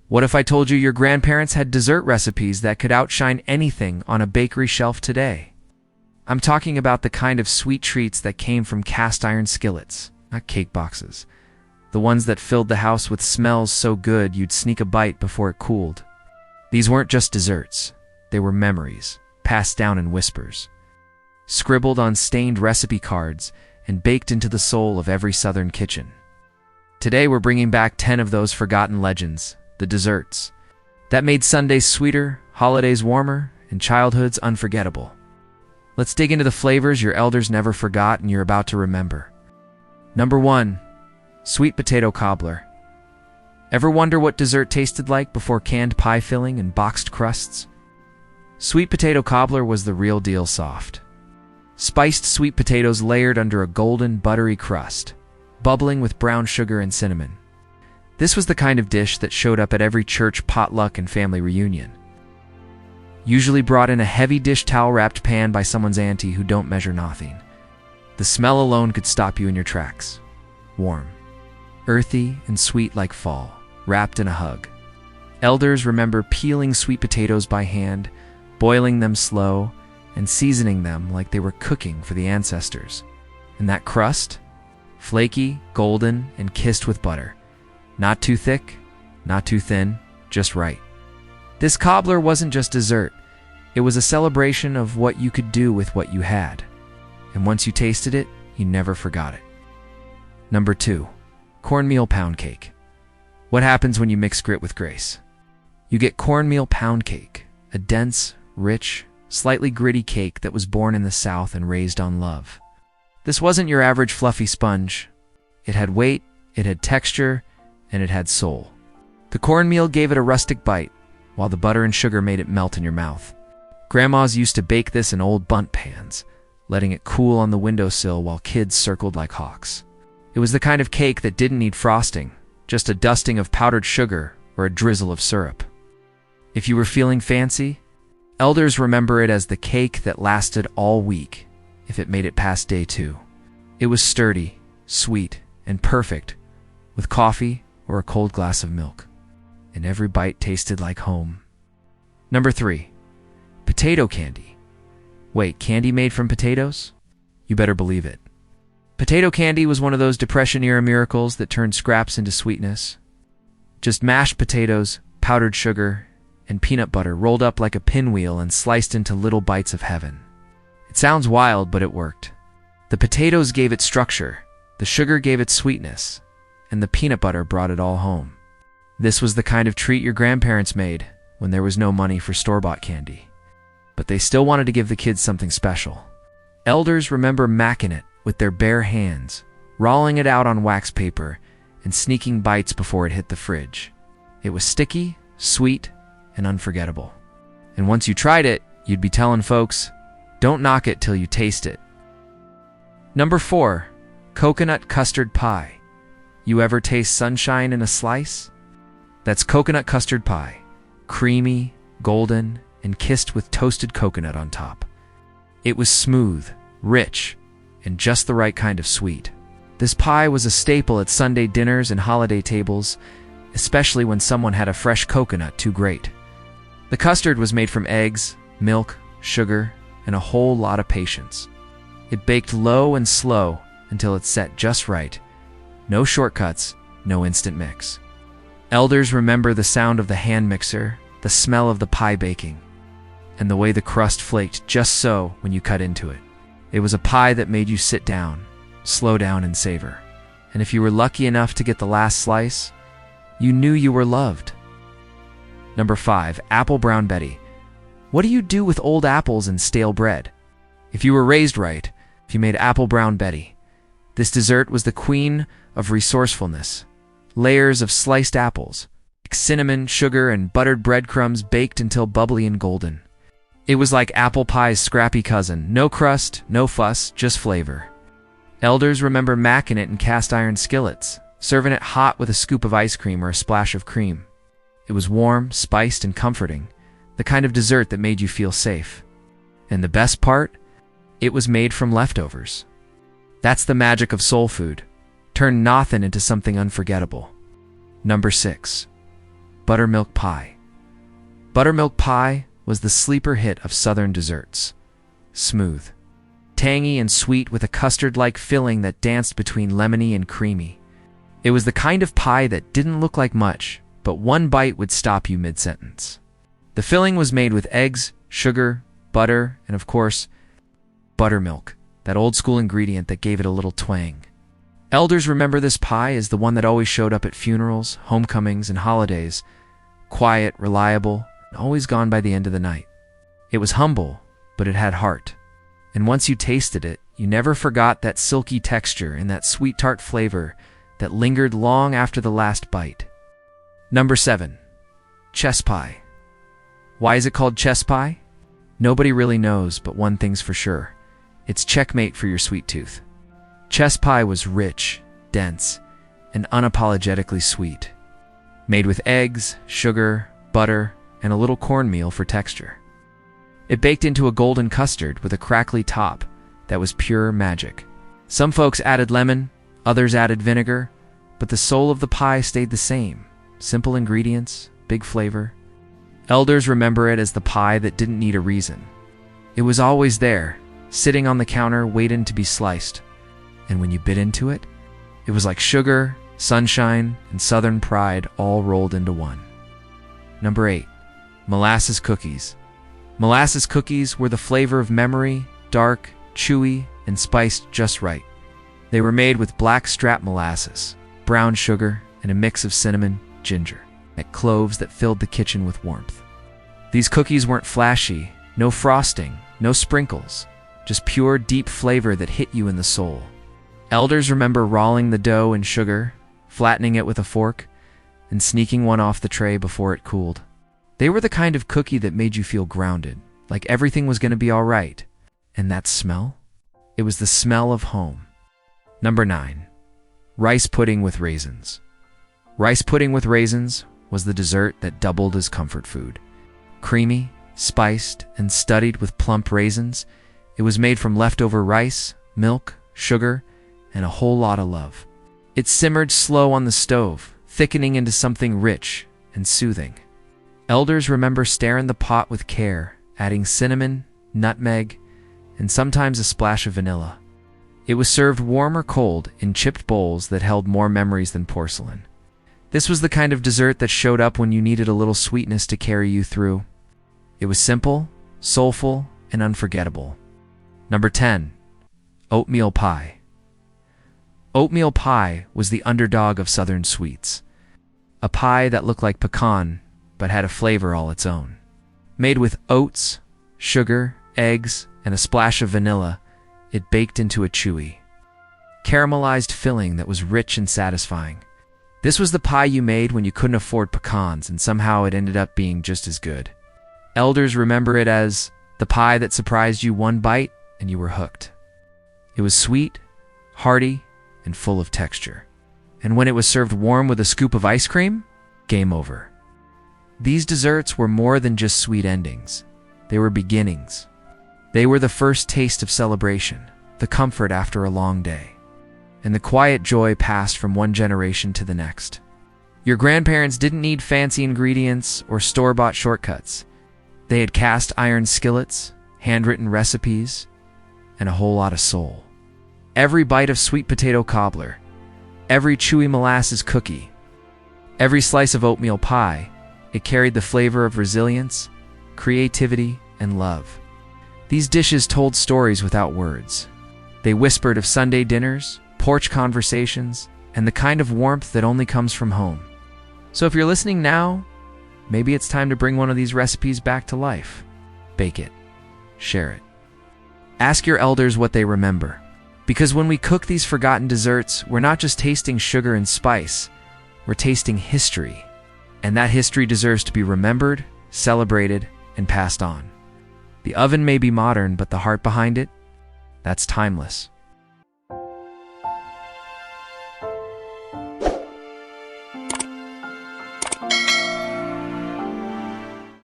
What if I told you your grandparents had dessert recipes that could outshine anything on a bakery shelf today? I'm talking about the kind of sweet treats that came from cast iron skillets, not cake boxes. The ones that filled the house with smells so good you'd sneak a bite before it cooled. These weren't just desserts. They were memories, passed down in whispers, scribbled on stained recipe cards and baked into the soul of every Southern kitchen. Today we're bringing back 10 of those forgotten legends, the desserts, that made Sundays sweeter, holidays warmer, and childhoods unforgettable. Let's dig into the flavors your elders never forgot and you're about to remember. Number 1. Sweet potato cobbler. Ever wonder what dessert tasted like before canned pie filling and boxed crusts? Sweet potato cobbler was the real deal soft. Spiced sweet potatoes layered under a golden, buttery crust, bubbling with brown sugar and cinnamon. This was the kind of dish that showed up at every church potluck and family reunion. Usually brought in a heavy dish towel-wrapped pan by someone's auntie who don't measure nothing. The smell alone could stop you in your tracks. Warm, earthy, and sweet like fall, wrapped in a hug. Elders remember peeling sweet potatoes by hand, boiling them slow, and seasoning them like they were cooking for the ancestors. And that crust? Flaky, golden, and kissed with butter. Not too thick, not too thin, just right. This cobbler wasn't just dessert. It was a celebration of what you could do with what you had. And once you tasted it, you never forgot it. Number 2. Cornmeal pound cake. What happens when you mix grit with grace? You get cornmeal pound cake, a dense, rich, slightly gritty cake that was born in the South and raised on love. This wasn't your average fluffy sponge. It had weight, it had texture, and it had soul. The cornmeal gave it a rustic bite, while the butter and sugar made it melt in your mouth. Grandmas used to bake this in old bundt pans, letting it cool on the windowsill while kids circled like hawks. It was the kind of cake that didn't need frosting, just a dusting of powdered sugar or a drizzle of syrup. If you were feeling fancy, elders remember it as the cake that lasted all week if it made it past day 2. It was sturdy, sweet, and perfect, with coffee or a cold glass of milk. And every bite tasted like home. Number 3. Potato candy. Wait, candy made from potatoes? You better believe it. Potato candy was one of those Depression-era miracles that turned scraps into sweetness. Just mashed potatoes, powdered sugar, and peanut butter rolled up like a pinwheel and sliced into little bites of heaven. It sounds wild, but it worked. The potatoes gave it structure, the sugar gave it sweetness, and the peanut butter brought it all home. This was the kind of treat your grandparents made when there was no money for store-bought candy. But they still wanted to give the kids something special. Elders remember macking it with their bare hands, rolling it out on wax paper, and sneaking bites before it hit the fridge. It was sticky, sweet, and unforgettable. And once you tried it, you'd be telling folks, don't knock it till you taste it. Number 4. Coconut custard pie. You ever taste sunshine in a slice? That's coconut custard pie, creamy, golden, and kissed with toasted coconut on top. It was smooth, rich, and just the right kind of sweet. This pie was a staple at Sunday dinners and holiday tables, especially when someone had a fresh coconut too great. The custard was made from eggs, milk, sugar, and a whole lot of patience. It baked low and slow until it set just right. No shortcuts, no instant mix. Elders remember the sound of the hand mixer, the smell of the pie baking, and the way the crust flaked just so when you cut into it. It was a pie that made you sit down, slow down, and savor. And if you were lucky enough to get the last slice, you knew you were loved. Number 5. Apple Brown Betty. What do you do with old apples and stale bread? If you were raised right, if you made Apple Brown Betty, this dessert was the queen of resourcefulness. Layers of sliced apples, cinnamon, sugar, and buttered breadcrumbs baked until bubbly and golden. It was like apple pie's scrappy cousin. No crust, no fuss, just flavor. Elders remember macking it in cast iron skillets, serving it hot with a scoop of ice cream or a splash of cream. It was warm, spiced, and comforting, the kind of dessert that made you feel safe. And the best part? It was made from leftovers. That's the magic of soul food. Turn nothing into something unforgettable. Number 6. Buttermilk Pie. Buttermilk pie was the sleeper hit of southern desserts. Smooth, tangy and sweet with a custard-like filling that danced between lemony and creamy. It was the kind of pie that didn't look like much, but one bite would stop you mid-sentence. The filling was made with eggs, sugar, butter, and of course, buttermilk, that old-school ingredient that gave it a little twang. Elders remember this pie as the one that always showed up at funerals, homecomings, and holidays. Quiet, reliable, and always gone by the end of the night. It was humble, but it had heart. And once you tasted it, you never forgot that silky texture and that sweet tart flavor that lingered long after the last bite. Number 7. Chess Pie. Why is it called chess pie? Nobody really knows, but one thing's for sure. It's checkmate for your sweet tooth. Chess pie was rich, dense, and unapologetically sweet. Made with eggs, sugar, butter, and a little cornmeal for texture. It baked into a golden custard with a crackly top that was pure magic. Some folks added lemon, others added vinegar, but the soul of the pie stayed the same. Simple ingredients, big flavor. Elders remember it as the pie that didn't need a reason. It was always there, sitting on the counter waiting to be sliced. And when you bit into it, it was like sugar, sunshine, and southern pride all rolled into one. Number 8. Molasses Cookies. Molasses cookies were the flavor of memory, dark, chewy, and spiced just right. They were made with black strap molasses, brown sugar, and a mix of cinnamon, ginger, and cloves that filled the kitchen with warmth. These cookies weren't flashy, no frosting, no sprinkles, just pure, deep flavor that hit you in the soul. Elders remember rolling the dough in sugar, flattening it with a fork, and sneaking one off the tray before it cooled. They were the kind of cookie that made you feel grounded, like everything was going to be all right. And that smell? It was the smell of home. Number 9. Rice pudding with raisins. Rice pudding with raisins was the dessert that doubled as comfort food. Creamy, spiced, and studded with plump raisins, it was made from leftover rice, milk, sugar, and a whole lot of love. It simmered slow on the stove, thickening into something rich and soothing. Elders remember stirring the pot with care, adding cinnamon, nutmeg, and sometimes a splash of vanilla. It was served warm or cold in chipped bowls that held more memories than porcelain. This was the kind of dessert that showed up when you needed a little sweetness to carry you through. It was simple, soulful, and unforgettable. Number 10. Oatmeal Pie. Oatmeal pie was the underdog of southern sweets. A pie that looked like pecan, but had a flavor all its own. Made with oats, sugar, eggs, and a splash of vanilla, it baked into a chewy, caramelized filling that was rich and satisfying. This was the pie you made when you couldn't afford pecans, and somehow it ended up being just as good. Elders remember it as the pie that surprised you one bite and you were hooked. It was sweet, hearty, and full of texture. And when it was served warm with a scoop of ice cream, game over. These desserts were more than just sweet endings. They were beginnings. They were the first taste of celebration, the comfort after a long day, and the quiet joy passed from one generation to the next. Your grandparents didn't need fancy ingredients or store-bought shortcuts. They had cast iron skillets, handwritten recipes, and a whole lot of soul. Every bite of sweet potato cobbler, every chewy molasses cookie, every slice of oatmeal pie, it carried the flavor of resilience, creativity, and love. These dishes told stories without words. They whispered of Sunday dinners, porch conversations, and the kind of warmth that only comes from home. So if you're listening now, maybe it's time to bring one of these recipes back to life. Bake it. Share it. Ask your elders what they remember. Because when we cook these forgotten desserts, we're not just tasting sugar and spice, we're tasting history. And that history deserves to be remembered, celebrated, and passed on. The oven may be modern, but the heart behind it, that's timeless.